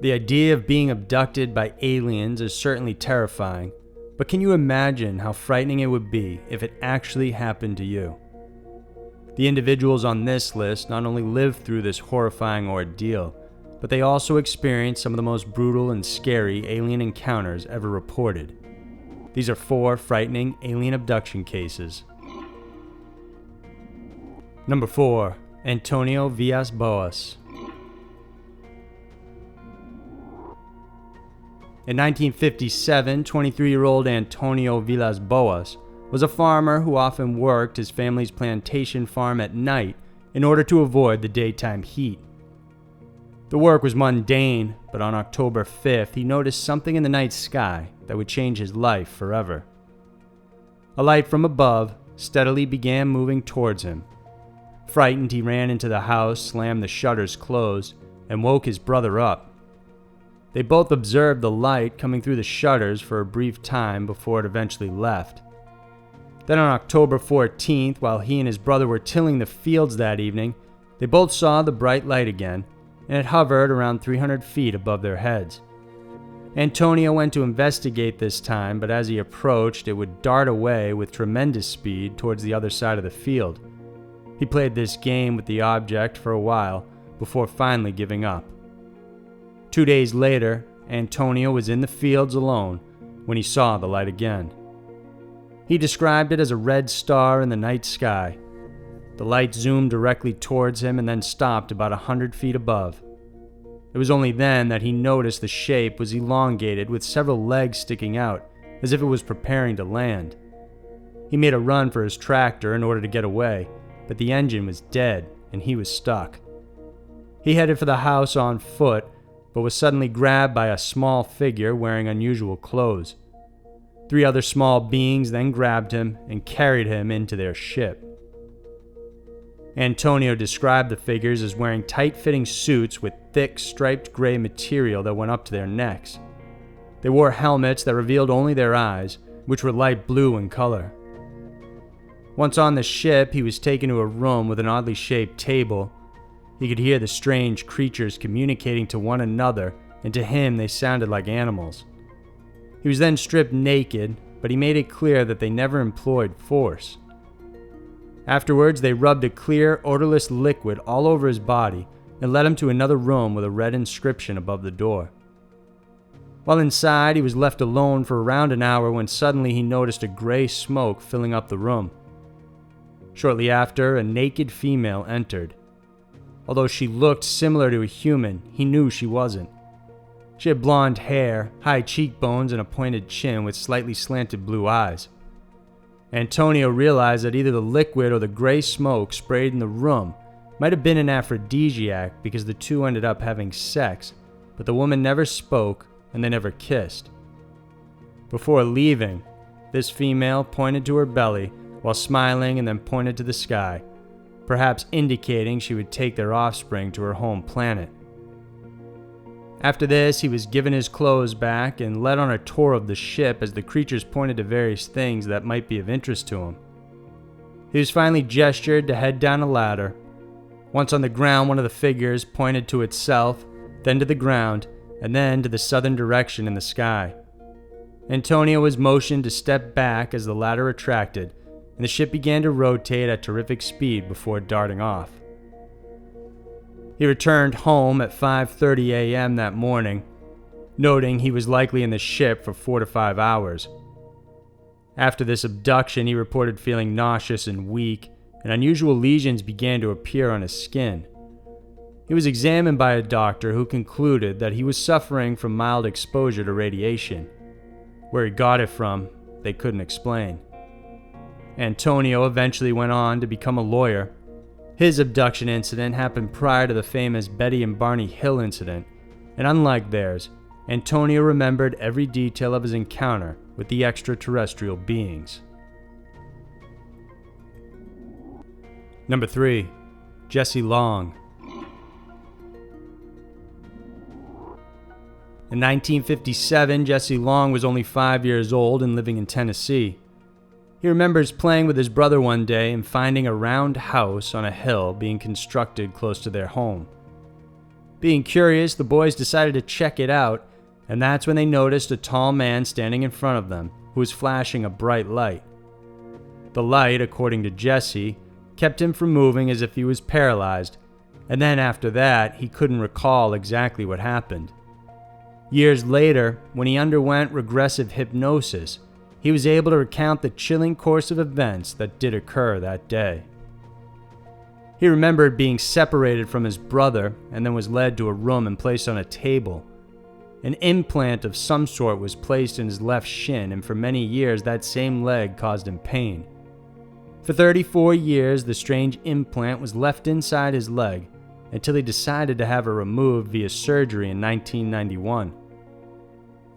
The idea of being abducted by aliens is certainly terrifying, but can you imagine how frightening it would be if it actually happened to you? The individuals on this list not only lived through this horrifying ordeal, but they also experienced some of the most brutal and scary alien encounters ever reported. These are 4 frightening alien abduction cases. Number 4. Antonio Villas Boas. In 1957, 23-year-old Antonio Villas Boas was a farmer who often worked his family's plantation farm at night in order to avoid the daytime heat. The work was mundane, but on October 5th, he noticed something in the night sky that would change his life forever. A light from above steadily began moving towards him. Frightened, he ran into the house, slammed the shutters closed, and woke his brother up. They both observed the light coming through the shutters for a brief time before it eventually left. Then on October 14th, while he and his brother were tilling the fields that evening, they both saw the bright light again, and it hovered around 300 feet above their heads. Antonio went to investigate this time, but as he approached, it would dart away with tremendous speed towards the other side of the field. He played this game with the object for a while before finally giving up. 2 days later, Antonio was in the fields alone when he saw the light again. He described it as a red star in the night sky. The light zoomed directly towards him and then stopped about 100 feet above. It was only then that he noticed the shape was elongated with several legs sticking out, as if it was preparing to land. He made a run for his tractor in order to get away, but the engine was dead and he was stuck. He headed for the house on foot, but was suddenly grabbed by a small figure wearing unusual clothes. 3 other small beings then grabbed him and carried him into their ship. Antonio described the figures as wearing tight-fitting suits with thick, striped gray material that went up to their necks. They wore helmets that revealed only their eyes, which were light blue in color. Once on the ship, he was taken to a room with an oddly shaped table. He could hear the strange creatures communicating to one another, and to him they sounded like animals. He was then stripped naked, but he made it clear that they never employed force. Afterwards, they rubbed a clear, odorless liquid all over his body and led him to another room with a red inscription above the door. While inside, he was left alone for around an hour when suddenly he noticed a gray smoke filling up the room. Shortly after, a naked female entered. Although she looked similar to a human, he knew she wasn't. She had blonde hair, high cheekbones, and a pointed chin with slightly slanted blue eyes. Antonio realized that either the liquid or the gray smoke sprayed in the room might have been an aphrodisiac because the two ended up having sex, but the woman never spoke and they never kissed. Before leaving, this female pointed to her belly while smiling and then pointed to the sky, perhaps indicating she would take their offspring to her home planet. After this, he was given his clothes back and led on a tour of the ship as the creatures pointed to various things that might be of interest to him. He was finally gestured to head down a ladder. Once on the ground, one of the figures pointed to itself, then to the ground, and then to the southern direction in the sky. Antonio was motioned to step back as the ladder retracted, and the ship began to rotate at terrific speed before darting off. He returned home at 5:30 a.m. that morning, noting he was likely in the ship for 4 to 5 hours. After this abduction, he reported feeling nauseous and weak, and unusual lesions began to appear on his skin. He was examined by a doctor who concluded that he was suffering from mild exposure to radiation. Where he got it from, they couldn't explain. Antonio eventually went on to become a lawyer. His abduction incident happened prior to the famous Betty and Barney Hill incident, and unlike theirs, Antonio remembered every detail of his encounter with the extraterrestrial beings. Number 3. Jessie Long. In 1957, Jessie Long was only 5 years old and living in Tennessee. He remembers playing with his brother one day and finding a round house on a hill being constructed close to their home. Being curious, the boys decided to check it out, and that's when they noticed a tall man standing in front of them who was flashing a bright light. The light, according to Jessie, kept him from moving as if he was paralyzed, and then after that, he couldn't recall exactly what happened. Years later, when he underwent regressive hypnosis, he was able to recount the chilling course of events that did occur that day. He remembered being separated from his brother and then was led to a room and placed on a table. An implant of some sort was placed in his left shin, and for many years that same leg caused him pain. For 34 years, the strange implant was left inside his leg until he decided to have it removed via surgery in 1991.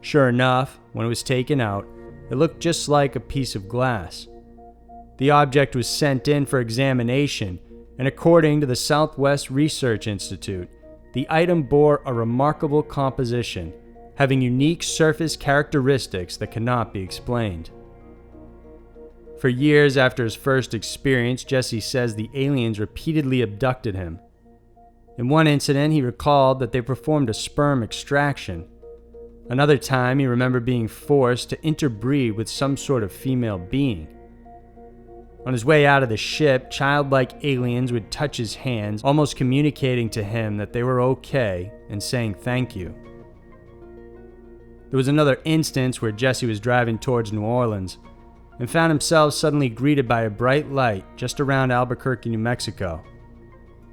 Sure enough, when it was taken out, it looked just like a piece of glass. The object was sent in for examination, and according to the Southwest Research Institute, the item bore a remarkable composition, having unique surface characteristics that cannot be explained. For years after his first experience, Jessie says the aliens repeatedly abducted him. In one incident, he recalled that they performed a sperm extraction. Another time, he remembered being forced to interbreed with some sort of female being. On his way out of the ship, childlike aliens would touch his hands, almost communicating to him that they were okay and saying thank you. There was another instance where Jessie was driving towards New Orleans and found himself suddenly greeted by a bright light just around Albuquerque, New Mexico.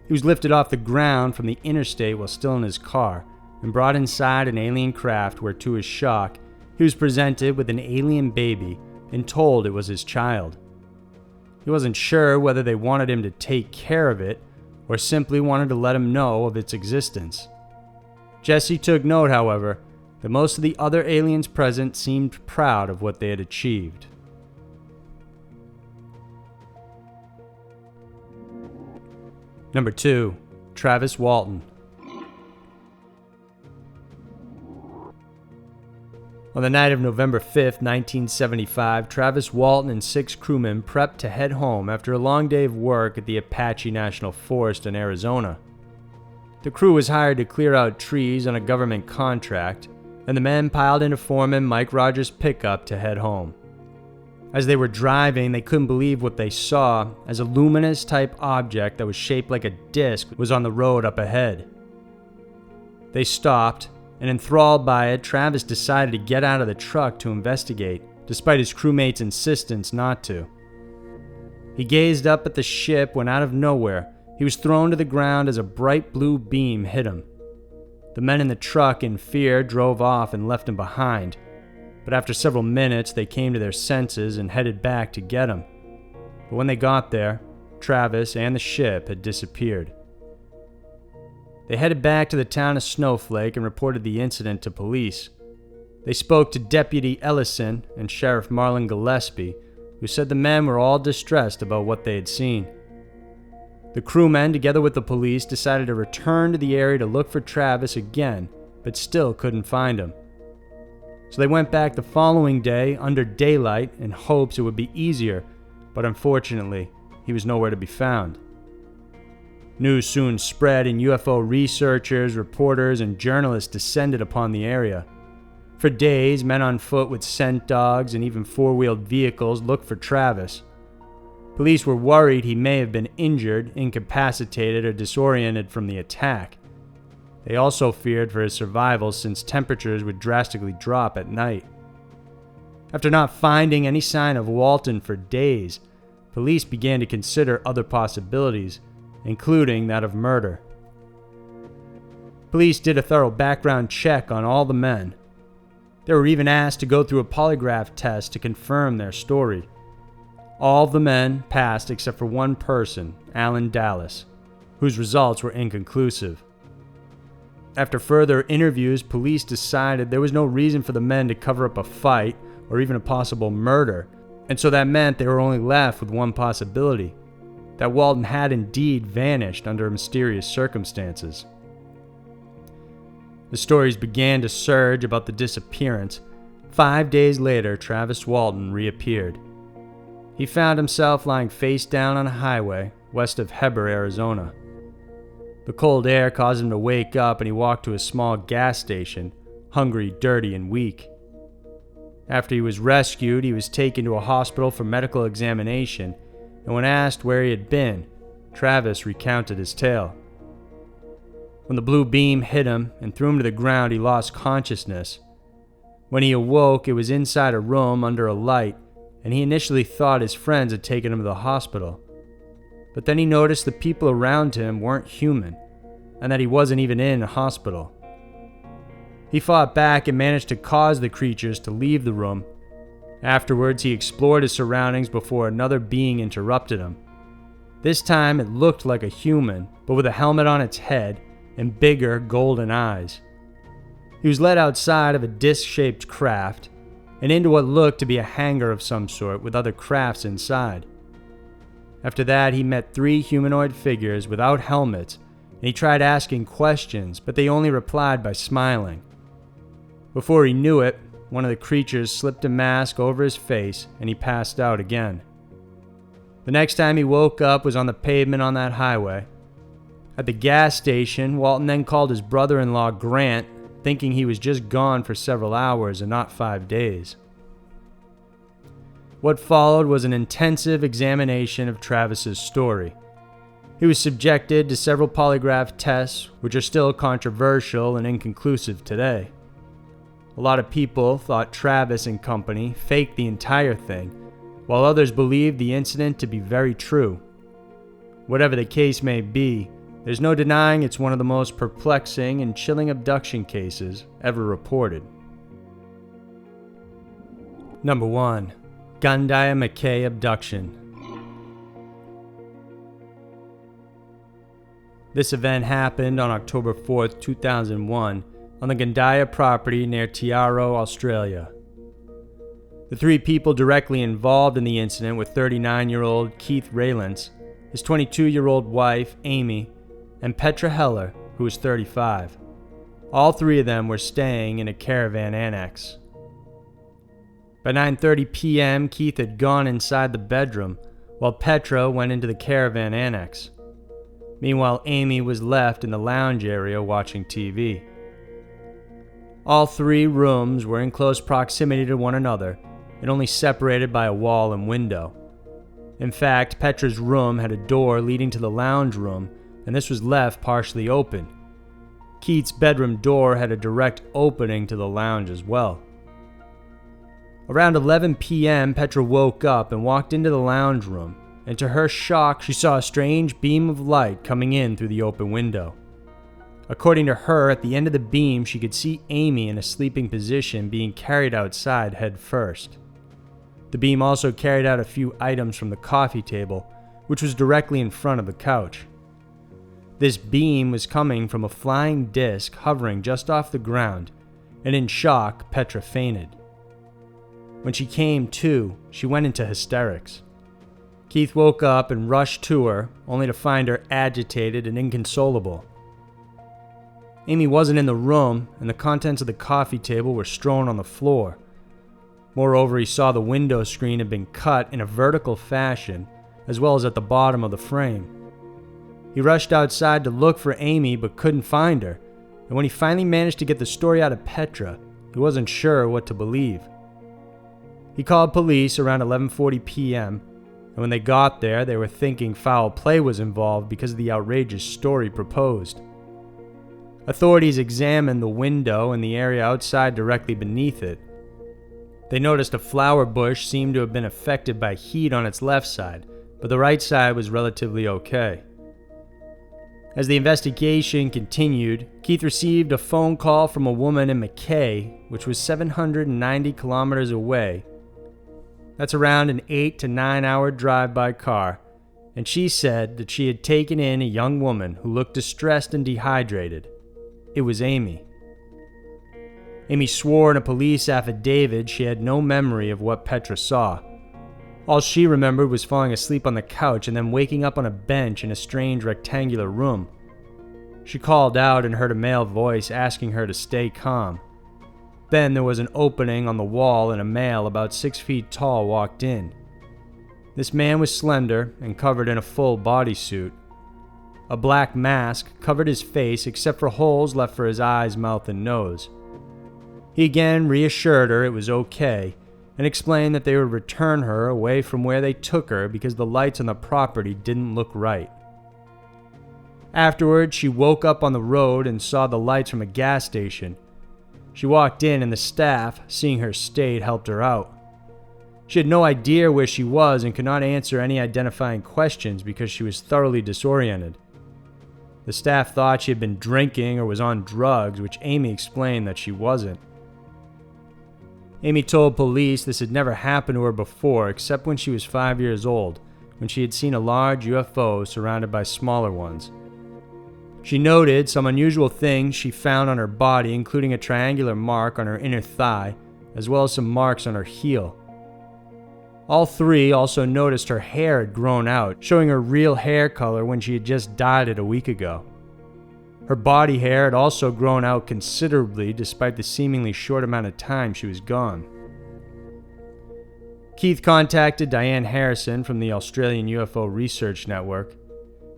He was lifted off the ground from the interstate while still in his car and brought inside an alien craft where, to his shock, he was presented with an alien baby and told it was his child. He wasn't sure whether they wanted him to take care of it or simply wanted to let him know of its existence. Jessie took note, however, that most of the other aliens present seemed proud of what they had achieved. Number 2. Travis Walton. On the night of November 5th, 1975, Travis Walton and 6 crewmen prepped to head home after a long day of work at the Apache National Forest in Arizona. The crew was hired to clear out trees on a government contract, and the men piled into foreman Mike Rogers' pickup to head home. As they were driving, they couldn't believe what they saw, as a luminous-type object that was shaped like a disc was on the road up ahead. They stopped, and enthralled by it, Travis decided to get out of the truck to investigate, despite his crewmates' insistence not to. He gazed up at the ship when out of nowhere, he was thrown to the ground as a bright blue beam hit him. The men in the truck, in fear, drove off and left him behind, but after several minutes they came to their senses and headed back to get him. But when they got there, Travis and the ship had disappeared. They headed back to the town of Snowflake and reported the incident to police. They spoke to Deputy Ellison and Sheriff Marlon Gillespie, who said the men were all distressed about what they had seen. The crewmen, together with the police, decided to return to the area to look for Travis again, but still couldn't find him. So they went back the following day under daylight in hopes it would be easier, but unfortunately, he was nowhere to be found. News soon spread, and UFO researchers, reporters, and journalists descended upon the area. For days, men on foot with scent dogs and even four-wheeled vehicles looked for Travis. Police were worried he may have been injured, incapacitated, or disoriented from the attack. They also feared for his survival since temperatures would drastically drop at night. After not finding any sign of Walton for days, police began to consider other possibilities, including that of murder. Police did a thorough background check on all the men. They were even asked to go through a polygraph test to confirm their story. All of the men passed except for one person, Alan Dallas, whose results were inconclusive. After further interviews, police decided there was no reason for the men to cover up a fight or even a possible murder, and so that meant they were only left with one possibility: that Walton had indeed vanished under mysterious circumstances. The stories began to surge about the disappearance. 5 days later, Travis Walton reappeared. He found himself lying face down on a highway west of Heber, Arizona. The cold air caused him to wake up and he walked to a small gas station, hungry, dirty, and weak. After he was rescued, he was taken to a hospital for medical examination, and when asked where he had been, Travis recounted his tale. When the blue beam hit him and threw him to the ground, he lost consciousness. When he awoke, it was inside a room under a light, and he initially thought his friends had taken him to the hospital. But then he noticed the people around him weren't human, and that he wasn't even in a hospital. He fought back and managed to cause the creatures to leave the room. Afterwards, he explored his surroundings before another being interrupted him. This time, it looked like a human, but with a helmet on its head and bigger golden eyes. He was led outside of a disc-shaped craft and into what looked to be a hangar of some sort with other crafts inside. After that, he met 3 humanoid figures without helmets, and he tried asking questions, but they only replied by smiling. Before he knew it, one of the creatures slipped a mask over his face and he passed out again. The next time he woke up was on the pavement on that highway. At the gas station, Walton then called his brother-in-law Grant, thinking he was just gone for several hours and not 5 days. What followed was an intensive examination of Travis's story. He was subjected to several polygraph tests, which are still controversial and inconclusive today. A lot of people thought Travis and company faked the entire thing, while others believed the incident to be very true. Whatever the case may be, there's no denying it's one of the most perplexing and chilling abduction cases ever reported. Number 1. Dynamic Abduction. This event happened on October 4th, 2001, on the Gandaya property near Tiaro, Australia. The 3 people directly involved in the incident were 39-year-old Keith Raylands, his 22-year-old wife, Amy, and Petra Heller, who was 35. All 3 of them were staying in a caravan annex. By 9:30 p.m., Keith had gone inside the bedroom, while Petra went into the caravan annex. Meanwhile, Amy was left in the lounge area watching TV. All 3 rooms were in close proximity to one another and only separated by a wall and window. In fact, Petra's room had a door leading to the lounge room, and this was left partially open. Keith's bedroom door had a direct opening to the lounge as well. Around 11 p.m., Petra woke up and walked into the lounge room, and to her shock, she saw a strange beam of light coming in through the open window. According to her, at the end of the beam, she could see Amy in a sleeping position being carried outside head first. The beam also carried out a few items from the coffee table, which was directly in front of the couch. This beam was coming from a flying disc hovering just off the ground, and in shock, Petra fainted. When she came to, she went into hysterics. Keith woke up and rushed to her, only to find her agitated and inconsolable. Amy wasn't in the room, and the contents of the coffee table were strewn on the floor. Moreover, he saw the window screen had been cut in a vertical fashion, as well as at the bottom of the frame. He rushed outside to look for Amy, but couldn't find her, and when he finally managed to get the story out of Petra, he wasn't sure what to believe. He called police around 11:40 p.m., and when they got there, they were thinking foul play was involved because of the outrageous story proposed. Authorities examined the window and the area outside directly beneath it. They noticed a flower bush seemed to have been affected by heat on its left side, but the right side was relatively okay. As the investigation continued, Keith received a phone call from a woman in Mackay, which was 790 kilometers away. That's around an 8 to 9 hour drive by car, and she said that she had taken in a young woman who looked distressed and dehydrated. It was Amy. Amy swore in a police affidavit she had no memory of what Petra saw. All she remembered was falling asleep on the couch and then waking up on a bench in a strange rectangular room. She called out and heard a male voice asking her to stay calm. Then there was an opening on the wall and a male about 6 feet tall walked in. This man was slender and covered in a full bodysuit. A black mask covered his face except for holes left for his eyes, mouth, and nose. He again reassured her it was okay and explained that they would return her away from where they took her because the lights on the property didn't look right. Afterwards, she woke up on the road and saw the lights from a gas station. She walked in and the staff, seeing her state, helped her out. She had no idea where she was and could not answer any identifying questions because she was thoroughly disoriented. The staff thought she had been drinking or was on drugs, which Amy explained that she wasn't. Amy told police this had never happened to her before except when she was 5 years old, when she had seen a large UFO surrounded by smaller ones. She noted some unusual things she found on her body, including a triangular mark on her inner thigh, as well as some marks on her heel. All three also noticed her hair had grown out, showing her real hair color when she had just dyed it a week ago. Her body hair had also grown out considerably despite the seemingly short amount of time she was gone. Keith contacted Diane Harrison from the Australian UFO Research Network.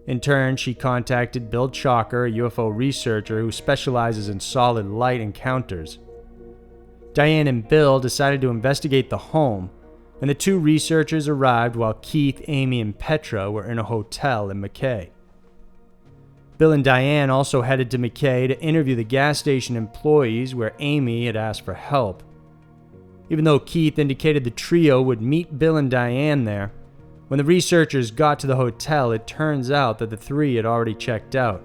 In turn, she contacted Bill Chalker, a UFO researcher who specializes in solid light encounters. Diane and Bill decided to investigate the home, and the two researchers arrived while Keith, Amy, and Petra were in a hotel in Mackay. Bill and Diane also headed to Mackay to interview the gas station employees where Amy had asked for help. Even though Keith indicated the trio would meet Bill and Diane there, when the researchers got to the hotel, it turns out that the three had already checked out.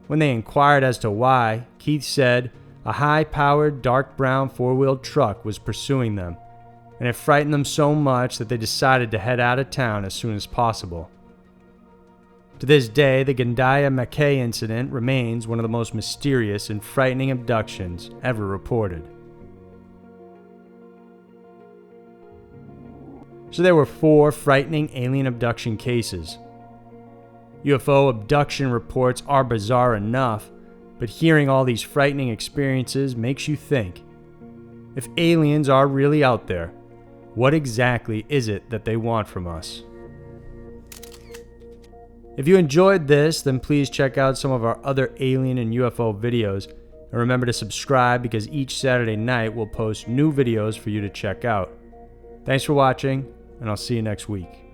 When they inquired as to why, Keith said a high-powered dark brown four-wheeled truck was pursuing them, and it frightened them so much that they decided to head out of town as soon as possible. To this day, the Gandaya Mackay incident remains one of the most mysterious and frightening abductions ever reported. So there were 4 frightening alien abduction cases. UFO abduction reports are bizarre enough, but hearing all these frightening experiences makes you think. If aliens are really out there, what exactly is it that they want from us? If you enjoyed this, then please check out some of our other alien and UFO videos, and remember to subscribe because each Saturday night we'll post new videos for you to check out. Thanks for watching, and I'll see you next week.